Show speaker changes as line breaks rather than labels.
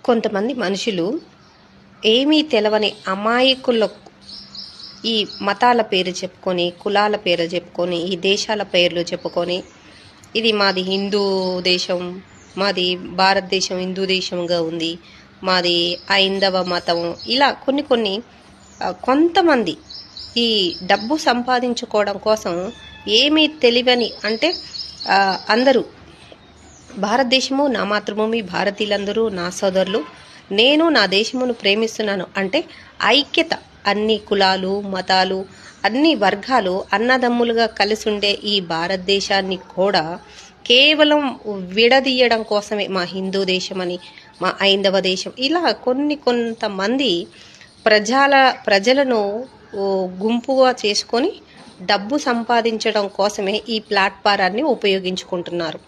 కొంతమంది మనుషులు ఏమీ తెలవని అమాయకులకు ఈ మతాల పేరు చెప్పుకొని, కులాల పేరు చెప్పుకొని, ఈ దేశాల పేర్లు చెప్పుకొని, ఇది మాది హిందూ దేశం, మాది భారతదేశం హిందూ దేశంగా ఉంది, మాది ఐందవ మతం, ఇలా కొన్ని కొంతమంది ఈ డబ్బు సంపాదించుకోవడం కోసం ఏమీ తెలియని అంటే అందరూ భారతదేశము నా మాతృభూమి, భారతీయులందరూ నా సోదరులు, నేను నా దేశమును ప్రేమిస్తున్నాను అంటే ఐక్యత, అన్ని కులాలు మతాలు అన్ని వర్గాలు అన్నదమ్ములుగా కలిసి ఉండే ఈ భారతదేశాన్ని కూడా కేవలం విడదీయడం కోసమే మా హిందూ దేశం అని, మా ఐందవ దేశం, ఇలా కొంతమంది ప్రజలను గుంపుగా చేసుకొని డబ్బు సంపాదించడం కోసమే ఈ ప్లాట్ఫారాన్ని ఉపయోగించుకుంటున్నారు.